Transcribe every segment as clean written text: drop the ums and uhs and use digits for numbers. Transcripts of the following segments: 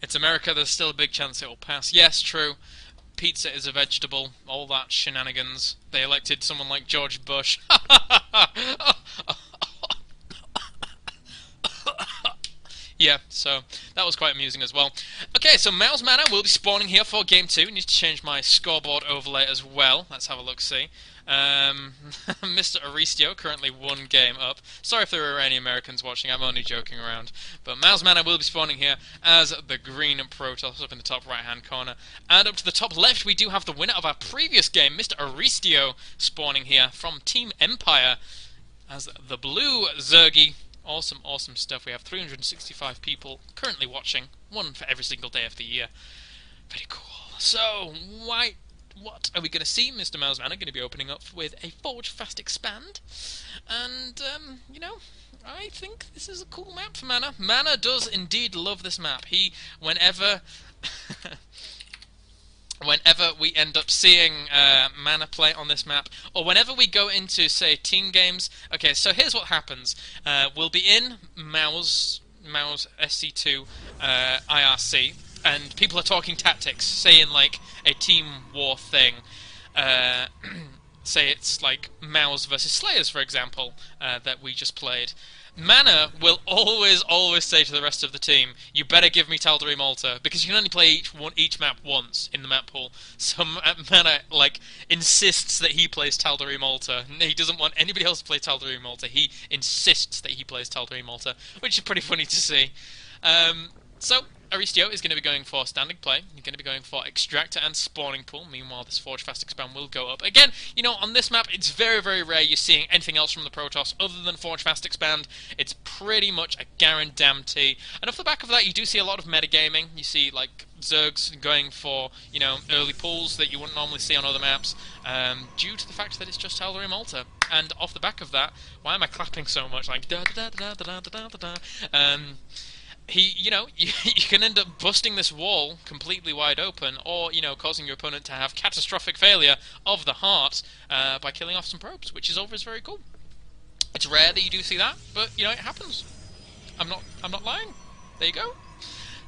It's America, there's still a big chance it will pass. Yes, true. Pizza is a vegetable, all that shenanigans. They elected someone like George Bush. Yeah, so that was quite amusing as well. Okay, so mouzMaNa will be spawning here for game 2. Need to change my scoreboard overlay as well. Let's have a look-see. EmpireAristeo currently 1 game up. Sorry if there are any Americans watching, I'm only joking around. But mouzMaNa will be spawning here as the green Protoss up in the top right-hand corner. And up to the top left, we do have the winner of our previous game, EmpireAristeo, spawning here from Team Empire as the blue Zergy. Awesome, awesome stuff. We have 365 people currently watching, 1 for every single day of the year. Very cool. So, what are we going to see? Mr. mouzMaNa going to be opening up with a Forge Fast Expand. And, you know, I think this is a cool map for Mana. Mana does indeed love this map. Whenever we end up seeing Mana play on this map, or whenever we go into, say, team games. Okay, so here's what happens. We'll be in mouzSC2 IRC, and people are talking tactics, say in like a team war thing. Say it's like Mouse versus Slayers, for example, that we just played. Mana will always say to the rest of the team, you better give me Tal'Darim Altar, because you can only play each map once in the map pool. So Mana, like, insists that he plays Tal'Darim Altar. He doesn't want anybody else to play Tal'Darim Altar. He insists that he plays Tal'Darim Altar, which is pretty funny to see. So, Aristeo is going to be going for standing play. You're going to be going for extractor and spawning pool. Meanwhile, this Forge Fast Expand will go up. Again, you know, on this map, it's very, very rare you're seeing anything else from the Protoss other than Forge Fast Expand. It's pretty much a guarantee. And off the back of that, you do see a lot of metagaming. You see, like, Zergs going for, you know, early pulls that you wouldn't normally see on other maps, due to the fact that it's just Tal'Darim Altar. And off the back of that, why am I clapping so much? Like, da da da da da da da da da. You know, you can end up busting this wall completely wide open, or, you know, causing your opponent to have catastrophic failure of the heart by killing off some probes, which is always very cool. It's rare that you do see that, but, you know, it happens. I'm not lying. There you go.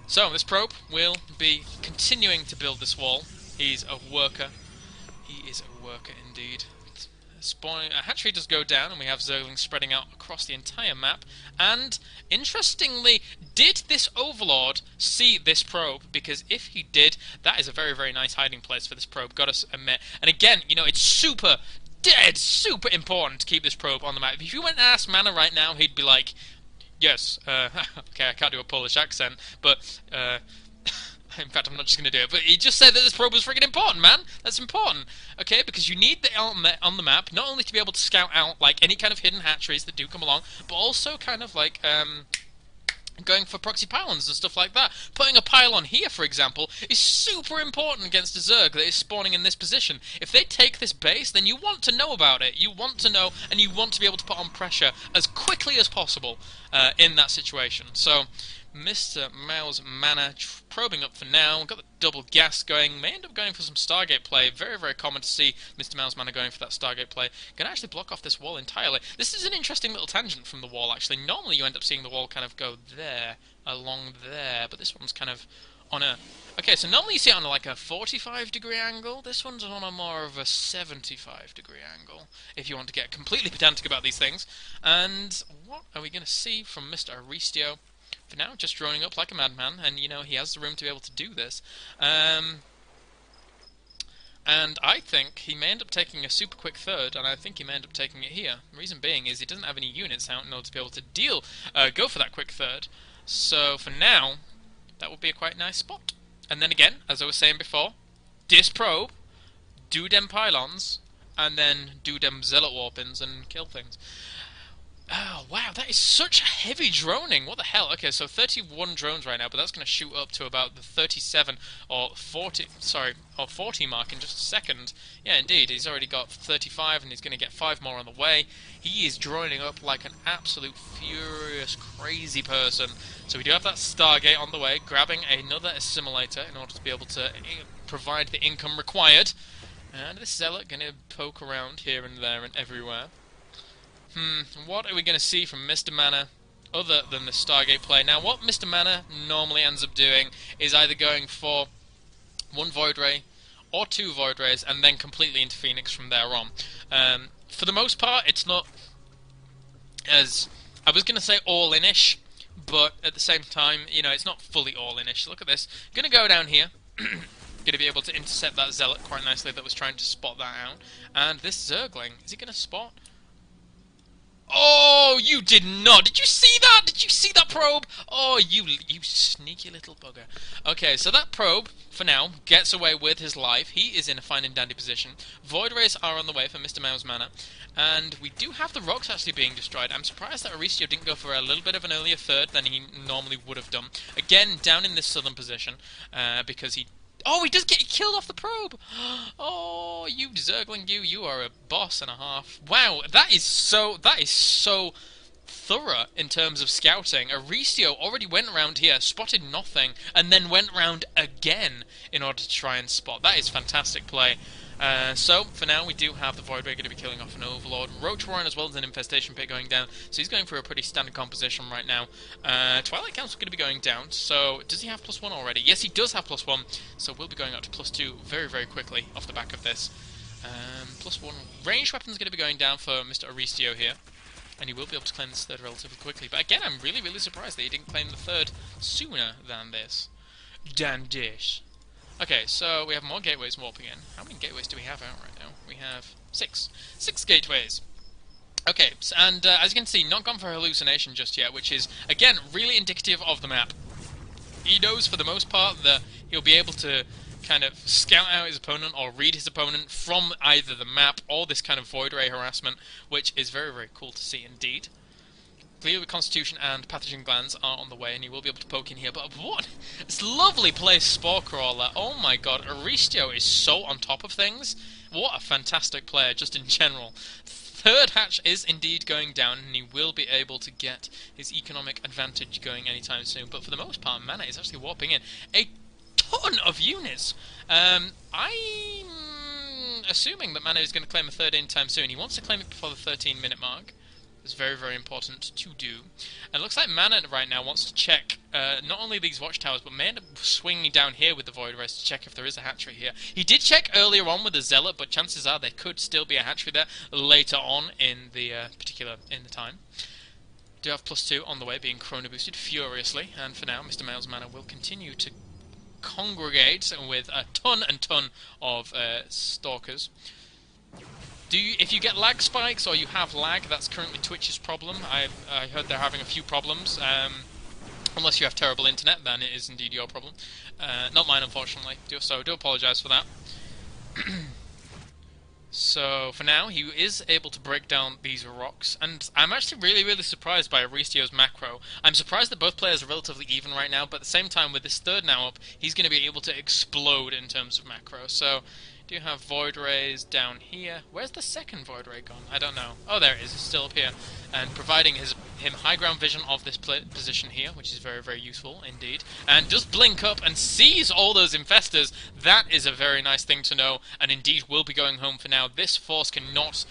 So, this probe will be continuing to build this wall. He's a worker. He is a worker indeed. Spawning, a hatchery does go down, and we have Zerglings spreading out across the entire map. And, interestingly, did this Overlord see this probe? Because if he did, that is a very, very nice hiding place for this probe, gotta admit. And again, you know, it's super important to keep this probe on the map. If you went and asked Mana right now, he'd be like, yes, okay, I can't do a Polish accent, but, in fact, I'm not just going to do it, but he just said that this probe was freaking important, man. That's important, okay? Because you need the element on the map, not only to be able to scout out, like, any kind of hidden hatcheries that do come along, but also kind of, like, going for proxy pylons and stuff like that. Putting a pylon here, for example, is super important against a Zerg that is spawning in this position. If they take this base, then you want to know about it. You want to know, and you want to be able to put on pressure as quickly as possible in that situation. So, Mr. mouzMaNa probing up for now. Got the double gas going. May end up going for some Stargate play. Very, very common to see Mr. mouzMaNa going for that Stargate play. Going to actually block off this wall entirely. This is an interesting little tangent from the wall, actually. Normally you end up seeing the wall kind of go there, along there, but this one's kind of on a... Okay, so normally you see it on like a 45-degree angle. This one's on a more of a 75-degree angle, if you want to get completely pedantic about these things. And what are we going to see from Mr. Aristeo? For now, just droning up like a madman, and, you know, he has the room to be able to do this. And I think he may end up taking a super quick third, and I think he may end up taking it here. The reason being is he doesn't have any units out in order to be able to go for that quick third. So, for now, that would be a quite nice spot. And then again, as I was saying before, disprobe, do dem pylons, and then do dem zealot warpins and kill things. Oh, wow, that is such heavy droning. What the hell? Okay, so 31 drones right now, but that's going to shoot up to about the 37 or 40, sorry, or 40 mark in just a second. Yeah, indeed, he's already got 35, and he's going to get 5 more on the way. He is droning up like an absolute furious, crazy person. So we do have that Stargate on the way, grabbing another assimilator in order to be able to provide the income required. And this Zealot going to poke around here and there and everywhere. What are we going to see from Mr. Mana? other than the Stargate play. Now, what mouzMaNa normally ends up doing is either going for one Void Ray or two Void Rays and then completely into Phoenix from there on. For the most part, it's not as, I was going to say all-in-ish, but at the same time, you know, it's not fully all-in-ish. Look at this. Going to go down here. Going to be able to intercept that Zealot quite nicely that was trying to spot that out. And this Zergling, is he going to spot? Oh, you did not! Did you see that? Did you see that probe? Oh, you sneaky little bugger. Okay, so that probe, for now, gets away with his life. He is in a fine and dandy position. Void Rays are on the way for Mr. mouzMaNa. And we do have the rocks actually being destroyed. I'm surprised that Aristeo didn't go for a little bit of an earlier third than he normally would have done. Again, down in this southern position, because he... Oh, he does get killed off the probe! Oh, you Zergling, you are a boss and a half. Wow, that is so thorough in terms of scouting. Aristeo already went around here, spotted nothing, and then went round again in order to try and spot. That is fantastic play. So, for now, we do have the Void Ray going to be killing off an Overlord. Roach Warren as well as an Infestation Pit going down, so he's going for a pretty standard composition right now. Twilight Council going to be going down, so does he have +1 already? Yes, he does have +1, so we'll be going up to +2 very, very quickly off the back of this. +1 ranged weapons going to be going down for Mr. Aristeo here, and he will be able to claim this third relatively quickly. But again, I'm really, really surprised that he didn't claim the third sooner than this. Okay, so we have more gateways warping in. How many gateways do we have out right now? We have 6. 6 gateways. Okay, and as you can see, not gone for hallucination just yet, which is, again, really indicative of the map. He knows, for the most part, that he'll be able to kind of scout out his opponent or read his opponent from either the map or this kind of Void Ray harassment, which is very, very cool to see indeed. Clearly Constitution and Pathogen Glands are on the way, and you will be able to poke in here. But what? It's lovely place, Spore Crawler. Oh my god, Aristeo is so on top of things. What a fantastic player, just in general. Third hatch is indeed going down, and he will be able to get his economic advantage going anytime soon. But for the most part, Mana is actually warping in a ton of units. I'm assuming that Mana is going to claim a third anytime soon. He wants to claim it before the 13-minute mark. It's very, very important to do. And it looks like Mana right now wants to check not only these watchtowers, but may end up swinging down here with the Void Rays to check if there is a hatchery here. He did check earlier on with the Zealot, but chances are there could still be a hatchery there later on in the in the time. Do have +2 on the way, being chrono boosted furiously, and for now, Mr. mouzMaNa will continue to congregate with a ton and ton of stalkers. If you get lag spikes or you have lag, that's currently Twitch's problem. I heard they're having a few problems. Unless you have terrible internet, then it is indeed your problem. Not mine, unfortunately. So do apologise for that. So for now, he is able to break down these rocks, and I'm actually really, really surprised by Aristeo's macro. I'm surprised that both players are relatively even right now, but at the same time, with this third now up, he's going to be able to explode in terms of macro. So do have Void Rays down here. Where's the second Void Ray gone? I don't know. Oh, there it is. It's still up here. And providing him high ground vision of this position here, which is very, very useful indeed. And does blink up and sees all those infestors. That is a very nice thing to know, and indeed will be going home for now. This force cannot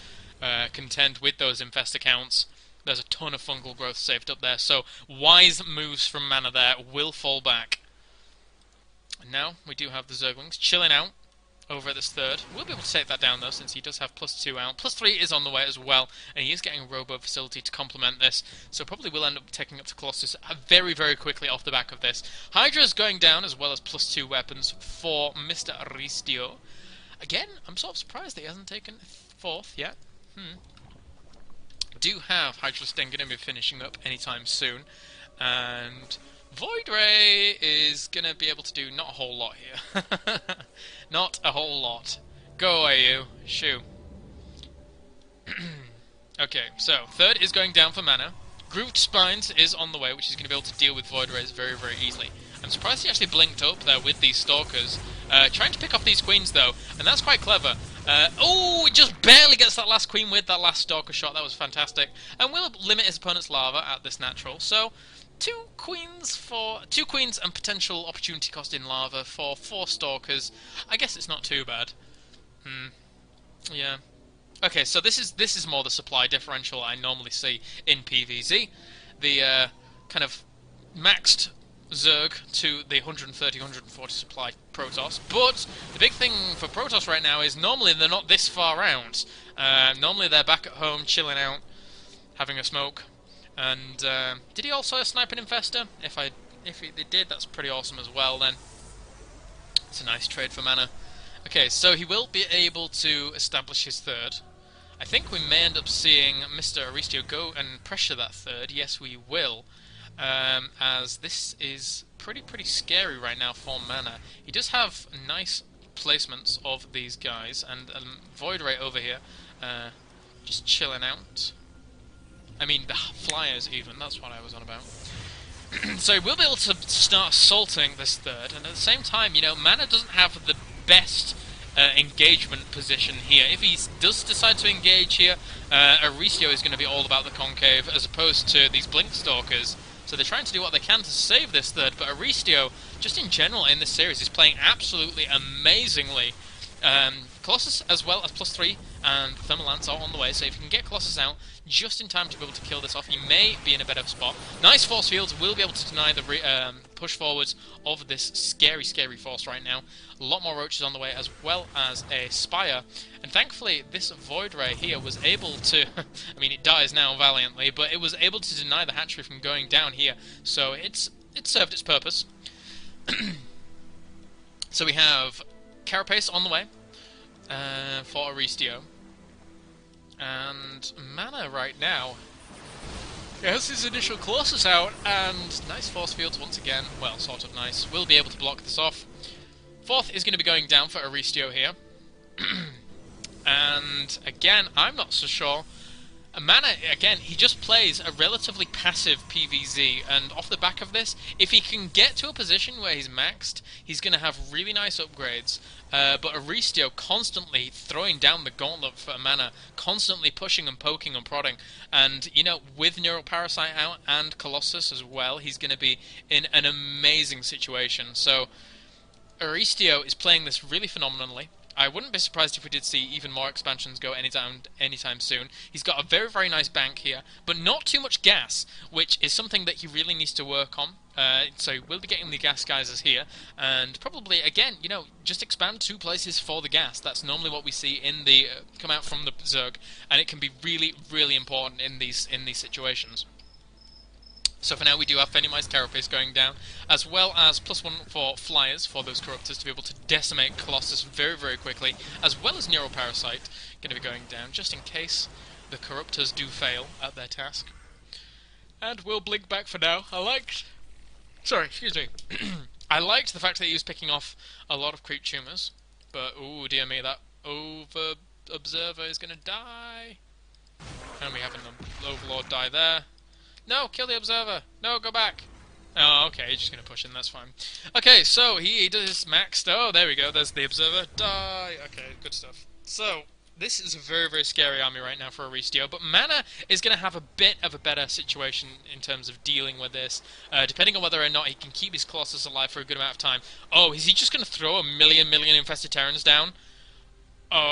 contend with those infestor counts. There's a ton of fungal growth saved up there, so wise moves from Mana there will fall back. And now we do have the Zerglings chilling out over at this third. We'll be able to take that down though, since he does have +2 out. +3 is on the way as well, and he is getting a robo facility to complement this, so probably will end up taking up to Colossus very, very quickly off the back of this. Hydra's going down, as well as +2 weapons for Mr. Aristeo. Again, I'm sort of surprised that he hasn't taken 4th yet. Do have Hydra Sting going to be finishing up anytime soon, and Void Ray is going to be able to do not a whole lot here. Not a whole lot. Go away, you. Shoo. Okay, so third is going down for Mana. Grooved Spines is on the way, which is going to be able to deal with Void Rays very, very easily. I'm surprised he actually blinked up there with these Stalkers. Trying to pick off these Queens, though, and that's quite clever. Oh, it just barely gets that last Queen with that last Stalker shot. That was fantastic. And will limit his opponent's lava at this natural. So, two queens and potential opportunity cost in lava for 4 Stalkers. I guess it's not too bad. Yeah. Okay, so this is more the supply differential I normally see in PvZ. the kind of maxed Zerg to the 130, 140 supply Protoss. But the big thing for Protoss right now is normally they're not this far out. Normally they're back at home chilling out, having a smoke. And did he also snipe an Infestor? If they did, that's pretty awesome as well. Then it's a nice trade for mana. Okay, so he will be able to establish his third. I think we may end up seeing EmpireAristeo go and pressure that third. Yes, we will. As this is pretty scary right now for mana. He does have nice placements of these guys, and Void Ray over here, just chilling out. I mean, the flyers even, that's what I was on about. So we'll be able to start assaulting this third, and at the same time, you know, mana doesn't have the best engagement position here. If he does decide to engage here, Aristeo is going to be all about the concave, as opposed to these Blink Stalkers. So they're trying to do what they can to save this third, but Aristeo, just in general in this series, is playing absolutely amazingly. Colossus as well as +3 and Thermal Lance are on the way, so if you can get Colossus out just in time to be able to kill this off, you may be in a better spot. Nice force fields will be able to deny the push forwards of this scary force right now. A lot more roaches on the way, as well as a Spire, and thankfully this Void Ray here was able to I mean, it dies now valiantly, but it was able to deny the hatchery from going down here, so it served its purpose. So we have Carapace on the way for Aristeo. And Mana right now has his initial Colossus out, and nice force fields once again. Well, sort of nice. We'll be able to block this off. Fourth is going to be going down for Aristeo here. And again, I'm not so sure. Mana, again, he just plays a relatively passive PvZ, and off the back of this, if he can get to a position where he's maxed, he's going to have really nice upgrades. But Aristeo constantly throwing down the gauntlet for Mana, constantly pushing and poking and prodding, and, you know, with Neural Parasite out and Colossus as well, he's going to be in an amazing situation. So, Aristeo is playing this really phenomenally. I wouldn't be surprised if we did see even more expansions go anytime soon. He's got a very nice bank here, but not too much gas, which is something that he really needs to work on. So we'll be getting the gas geysers here, and probably, again, you know, just expand 2 places for the gas. That's normally what we see in the come out from the Zerg, and it can be really important in these situations. So for now we do have Phenimized Carapace going down, as well as +1 for Flyers for those Corruptors to be able to decimate Colossus very quickly, as well as Neural Parasite going to be going down, just in case the Corruptors do fail at their task. And we'll blink back for now. I liked the fact that he was picking off a lot of creep tumors, but ooh dear me, that Observer is going to die. And we have an Overlord die there. No, kill the Observer! No, go back! Oh, okay, he's just going to push in, that's fine. Okay, so he does maxed. Oh, there we go, there's the Observer. Die! Okay, good stuff. So, this is a very scary army right now for Aristeo, but Mana is going to have a bit of a better situation in terms of dealing with this, depending on whether or not he can keep his Colossus alive for a good amount of time. Oh, is he just going to throw a million infested Terrans down? Oh,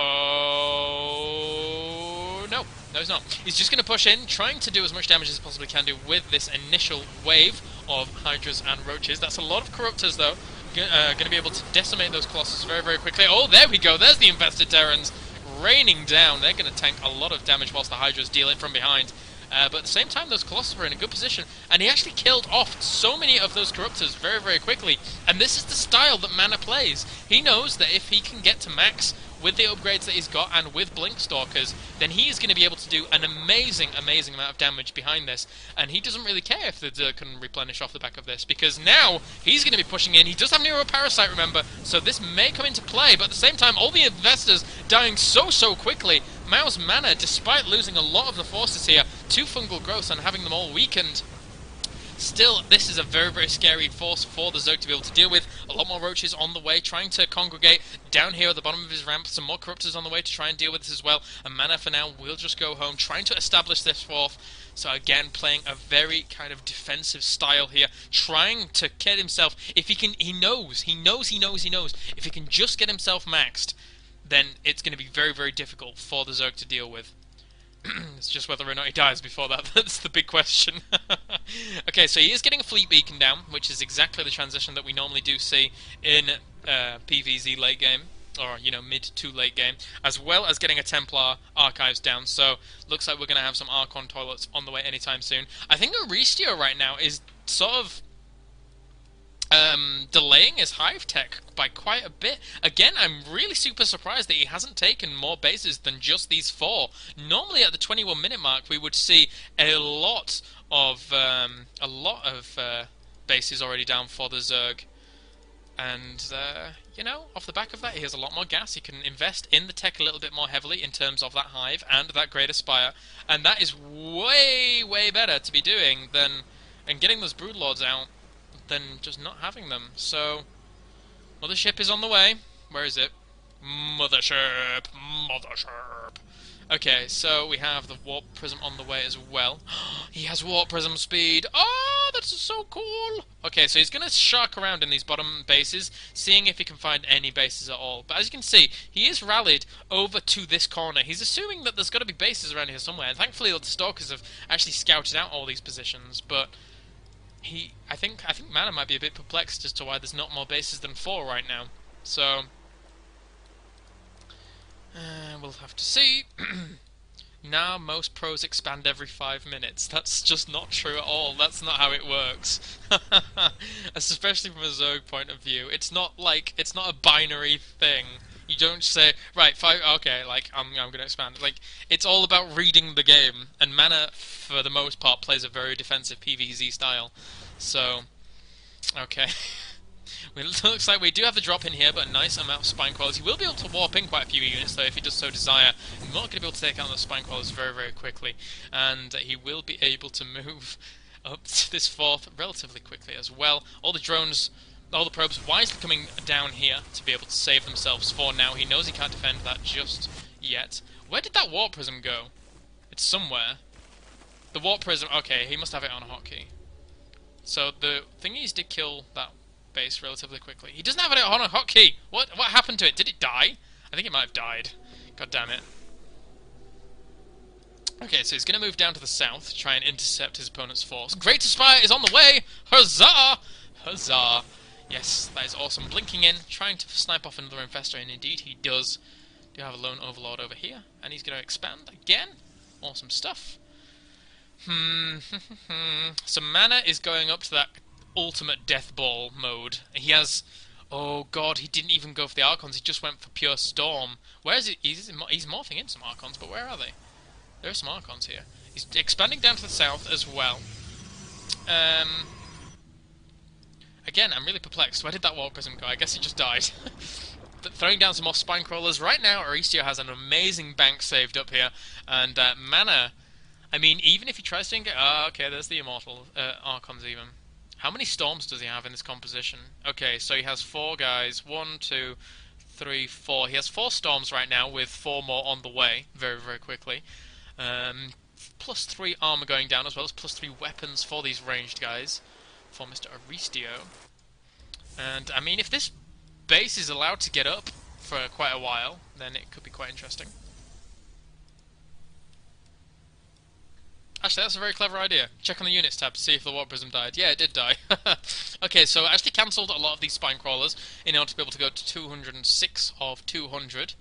no, he's not. He's just going to push in, trying to do as much damage as he possibly can do with this initial wave of Hydras and Roaches. That's a lot of Corruptors, though. Going to be able to decimate those Colossus very quickly. Oh, there we go. There's the infested Terrans raining down. They're going to tank a lot of damage whilst the Hydras deal it from behind. But at the same time, those Colossus were in a good position, and he actually killed off so many of those Corruptors very quickly. And this is the style that Mana plays. He knows that if he can get to max with the upgrades that he's got and with Blink Stalkers, then he is going to be able to do an amazing amount of damage behind this, and he doesn't really care if the Zerg can replenish off the back of this, because now he's going to be pushing in. He does have Neural Parasite, remember, so this may come into play, but at the same time, all the investors dying so quickly. mouzMaNa, despite losing a lot of the forces here to Fungal Growth and having them all weakened, still, this is a very scary force for the Zerg to be able to deal with. A lot more Roaches on the way, trying to congregate down here at the bottom of his ramp. Some more Corruptors on the way to try and deal with this as well. And Mana, for now, will just go home, trying to establish this fourth. So again, playing a very kind of defensive style here, trying to get himself, if he can, he knows, if he can just get himself maxed, then it's going to be very difficult for the Zerg to deal with. It's just whether or not he dies before that. That's the big question. Okay, so he is getting a fleet beacon down, which is exactly the transition that we normally do see in PvZ late game, or, you know, mid to late game, as well as getting a Templar archives down. So looks like we're going to have some Archon toilets on the way anytime soon. I think Aristeo right now is sort of delaying his hive tech by quite a bit. Again, I'm really super surprised that he hasn't taken more bases than just these 4. Normally at the 21-minute mark we would see a lot of bases already down for the Zerg. And, you know, off the back of that, he has a lot more gas. He can invest in the tech a little bit more heavily in terms of that hive and that Greater Spire. And that is way, way better to be doing than and getting those Broodlords out than just not having them. So, Mothership is on the way. Where is it? Mothership! Mothership! Okay, so we have the Warp Prism on the way as well. He has Warp Prism speed! Oh, that's so cool! Okay, so he's going to shark around in these bottom bases, seeing if he can find any bases at all. But as you can see, he is rallied over to this corner. He's assuming that there's got to be bases around here somewhere, and thankfully the Stalkers have actually scouted out all these positions, but I think Mana might be a bit perplexed as to why there's not more bases than 4 right now. So we'll have to see. Now most pros expand every 5 minutes. That's just not true at all. That's not how it works. Especially from a Zerg point of view. It's not a binary thing. You don't say, right, 5, okay, like, I'm going to expand. Like, it's all about reading the game, and Mana, for the most part, plays a very defensive PvZ style. So, okay. It looks like we do have the drop in here, but a nice amount of Spine Crawlers. He will be able to warp in quite a few units, though, if he does so desire. He's not going to be able to take out the Spine Crawlers very, very quickly, and he will be able to move up to this 4th relatively quickly as well. All the drones, all the probes wisely coming down here to be able to save themselves for now. He knows he can't defend that just yet. Where did that Warp Prism go? It's somewhere. The Warp Prism, okay, he must have it on a hotkey. So the thingies did kill that base relatively quickly. He doesn't have it on a hotkey! What happened to it? Did it die? I think it might have died. God damn it. Okay, so he's going to move down to the south to try and intercept his opponent's force. Greater Spire is on the way! Huzzah! Huzzah! Yes, that is awesome. Blinking in, trying to snipe off another Infestor, and indeed he does. Do have a Lone Overlord over here, and he's going to expand again. Awesome stuff. So Mana is going up to that ultimate death ball mode. He has... Oh god, he didn't even go for the Archons, he just went for pure Storm. Where is it? He's morphing in some Archons, but where are they? There are some Archons here. He's expanding down to the south as well. Again, I'm really perplexed. Where did that Warp Prism go? I guess he just died. But throwing down some more Spine Crawlers. Right now, Aristeo has an amazing bank saved up here. And Mana... I mean, even if he tries to engage... okay, there's the Immortal Archons even. How many Storms does he have in this composition? Okay, so he has 4 guys. 1, 2, 3, 4. He has 4 Storms right now, with 4 more on the way, very, very quickly. Plus 3 armor going down, as well as plus 3 weapons for these ranged guys, for Mr. Aristeo. And, I mean, if this base is allowed to get up for quite a while, then it could be quite interesting. Actually, that's a very clever idea. Check on the units tab to see if the Warp Prism died. Yeah, it did die. Okay, so I actually cancelled a lot of these Spine Crawlers in order to be able to go to 206 of 200.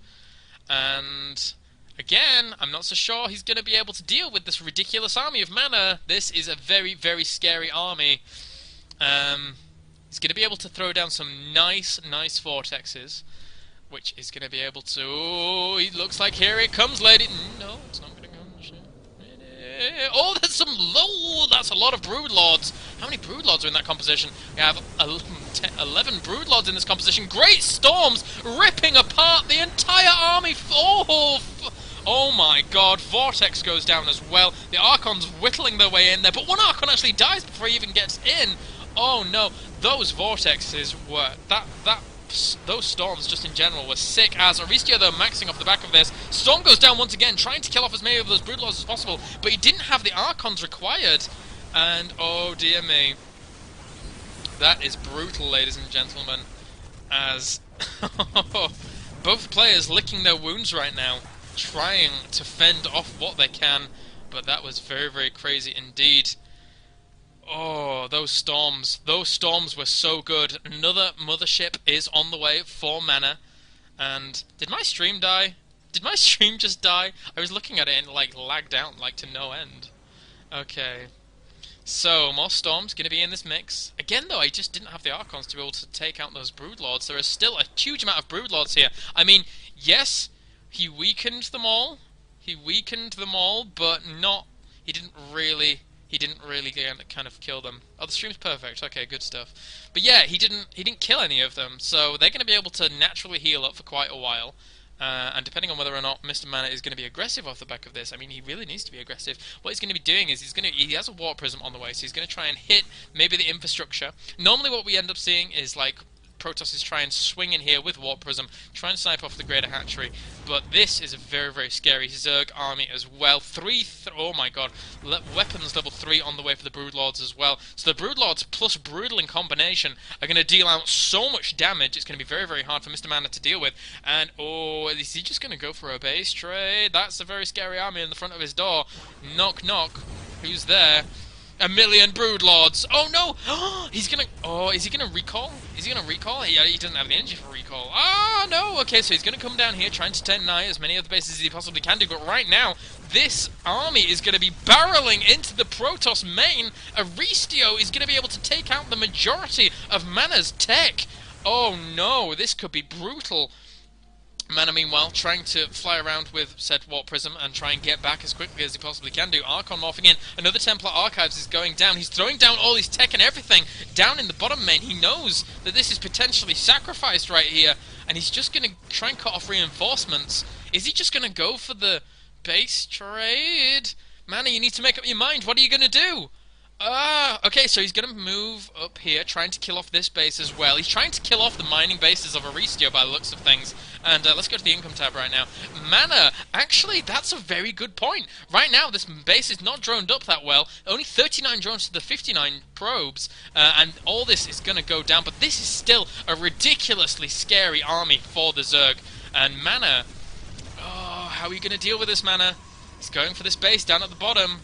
And again, I'm not so sure he's going to be able to deal with this ridiculous army of Mana. This is a very, very scary army. He's going to be able to throw down some nice vortexes, which is going to be able to... Oh, it looks like here it comes, lady. No, it's not going to come. Oh, that's some low. That's a lot of Broodlords. How many Broodlords are in that composition? We have 11 Broodlords in this composition. Great Storms ripping apart the entire army. Oh my god. Vortex goes down as well. The Archons whittling their way in there, but one Archon actually dies before he even gets in. Oh no. Those Vortexes were... Those Storms, just in general, were sick as. Aristeo, though, maxing off the back of this. Storm goes down once again, trying to kill off as many of those Broodlords as possible, but he didn't have the Archons required. And, oh dear me. That is brutal, ladies and gentlemen. As both players licking their wounds right now. trying to fend off what they can, but that was very, very crazy indeed. Oh, those storms. Those storms were so good. Another mothership is on the way for mana. And did my stream die? Did my stream just die? I was looking at it and like lagged out like to no end. Okay. So, more storms going to be in this mix. Again though, I just didn't have the Archons to be able to take out those Broodlords. There is still a huge amount of Broodlords here. I mean, yes, he weakened them all. He weakened them all, but not... He didn't really kind of kill them. Oh, the stream's perfect. Okay, good stuff. But yeah, he didn't kill any of them, so they're going to be able to naturally heal up for quite a while. And depending on whether or not mouzMaNa is going to be aggressive off the back of this, I mean, he really needs to be aggressive. What he's going to be doing is he has a Warp Prism on the way, so he's going to try and hit maybe the infrastructure. Normally what we end up seeing is like Protosses try and swing in here with Warp Prism, try and snipe off the Greater Hatchery, but this is a very, very scary Zerg army as well. Oh my god, weapons level 3 on the way for the Broodlords as well. So the Broodlords plus Broodal in combination are going to deal out so much damage, it's going to be very, very hard for mouzMaNa to deal with. And, oh, is he just going to go for a base trade? That's a very scary army in the front of his door. Knock, knock. Who's there? 1,000,000 Broodlords! Oh no! He's gonna... Oh, is he gonna recall? Is he gonna recall? He doesn't have the energy for recall. Ah, no! Okay, so he's gonna come down here trying to deny as many of the bases as he possibly can do, but right now, this army is gonna be barreling into the Protoss main. Aristeo is gonna be able to take out the majority of Mana's tech. Oh no, this could be brutal. Mana, meanwhile, trying to fly around with said Warp Prism and try and get back as quickly as he possibly can do. Archon morphing in. Another Templar Archives is going down. He's throwing down all his tech and everything down in the bottom main. He knows that this is potentially sacrificed right here, and he's just going to try and cut off reinforcements. Is he just going to go for the base trade? Mana, you need to make up your mind. What are you going to do? Okay, so he's going to move up here, trying to kill off this base as well. He's trying to kill off the mining bases of Aristeo by the looks of things. And let's go to the income tab right now. Mana, actually, that's a very good point. Right now, this base is not droned up that well. Only 39 drones to the 59 probes, and all this is going to go down. But this is still a ridiculously scary army for the Zerg. And Mana, oh, how are you going to deal with this, Mana? He's going for this base down at the bottom.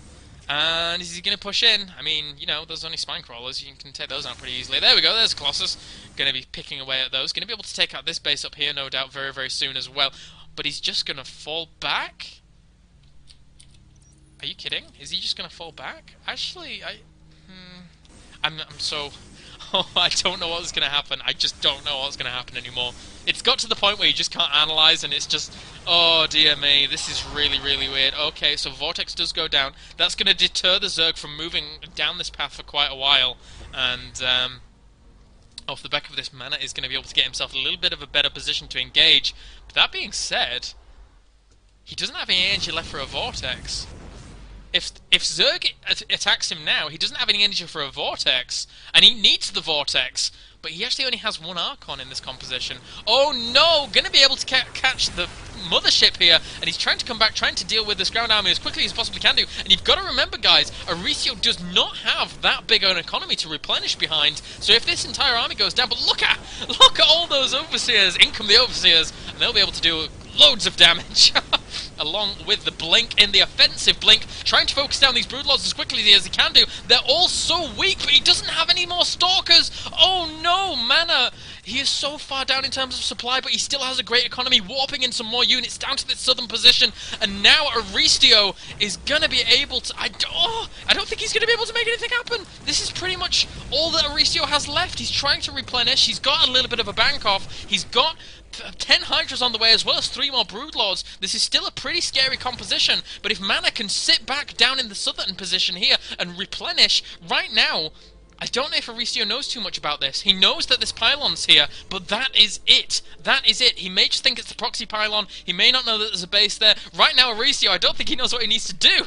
And is he going to push in? I mean, you know, there's only spine crawlers. You can take those out pretty easily. There we go, there's Colossus. Going to be picking away at those. Going to be able to take out this base up here, no doubt, very, very soon as well. But he's just going to fall back? Are you kidding? Is he just going to fall back? Actually, I'm so... Oh, I don't know what's going to happen. I just don't know what's going to happen anymore. It's got to the point where you just can't analyze, and it's just... Oh, dear me, this is really, really weird. Okay, so Vortex does go down. That's going to deter the Zerg from moving down this path for quite a while. And, off the back of this, Mana is going to be able to get himself a little bit of a better position to engage. But that being said, he doesn't have any energy left for a Vortex. If Zerg attacks him now, he doesn't have any energy for a Vortex, and he needs the Vortex, but he actually only has one Archon in this composition. Oh no! Gonna be able to catch the mothership here, and he's trying to come back, trying to deal with this ground army as quickly as he possibly can do. And you've got to remember, guys, Aristeo does not have that big an economy to replenish behind, so if this entire army goes down, but look at all those Overseers, in come the Overseers, and they'll be able to do loads of damage. Along with the Blink in the offensive Blink, trying to focus down these Broodlords as quickly as he can do. They're all so weak, but he doesn't have any more Stalkers. Oh no, Mana! He is so far down in terms of supply, but he still has a great economy, warping in some more units down to this southern position. And now Aristeo is gonna be able to... I don't think he's gonna be able to make anything happen. This is pretty much all that Aristeo has left. He's trying to replenish. He's got a little bit of a bank off. He's got 10 Hydras on the way, as well as 3 more Broodlords. This is still a pretty scary composition, but if Mana can sit back down in the southern position here and replenish, right now, I don't know if Aristeo knows too much about this. He knows that this pylon's here, but that is it. That is it. He may just think it's the proxy pylon. He may not know that there's a base there. Right now, Aristeo, I don't think he knows what he needs to do.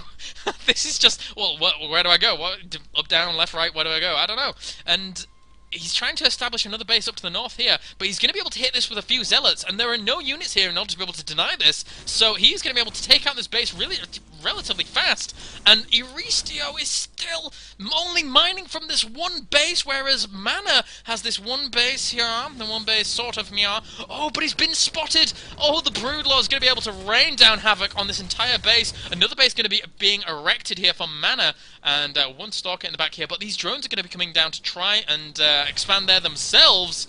This is just, well, where do I go? Up, down, left, right, where do I go? I don't know. And he's trying to establish another base up to the north here, but he's going to be able to hit this with a few Zealots, and there are no units here in order to be able to deny this, so he's going to be able to take out this base really relatively fast. and Aristeo is still only mining from this one base, whereas mouzMaNa has this one base here, the one base sort of meow. Oh, but he's been spotted! Oh, the Broodlord's going to be able to rain down havoc on this entire base. Another base going to be being erected here for mouzMaNa, and one Stalker in the back here, but these drones are going to be coming down to try and expand there themselves.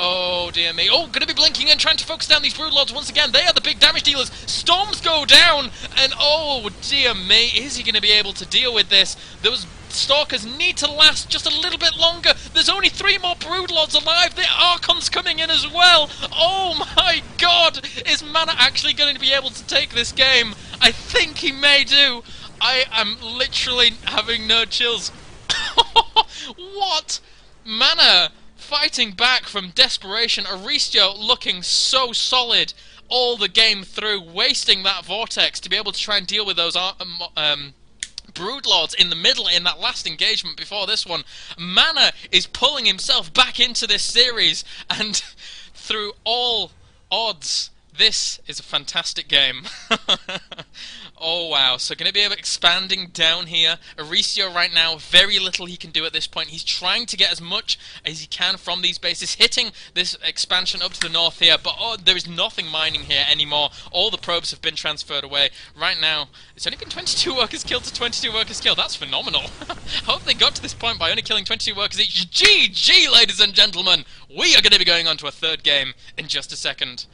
Oh, dear me. Oh, going to be blinking and trying to focus down these Broodlords once again. They are the big damage dealers. Storms go down, and oh, dear me. Is he going to be able to deal with this? Those Stalkers need to last just a little bit longer. There's only 3 more Broodlords alive. The Archon's coming in as well. Oh, my God. Is mouzMaNa actually going to be able to take this game? I think he may do. I am literally having no chills. What? mouzMaNa fighting back from desperation. Aristeo looking so solid all the game through, wasting that vortex to be able to try and deal with those Broodlords in the middle in that last engagement before this one. mouzMaNa is pulling himself back into this series, and through all odds, this is a fantastic game. Oh wow, so going to be expanding down here. Aristeo right now, very little he can do at this point. He's trying to get as much as he can from these bases, hitting this expansion up to the north here, but oh, there is nothing mining here anymore. All the probes have been transferred away. Right now, it's only been 22 workers killed to 22 workers killed. That's phenomenal. Hope they got to this point by only killing 22 workers each. GG, ladies and gentlemen! We are going to be going on to a third game in just a second.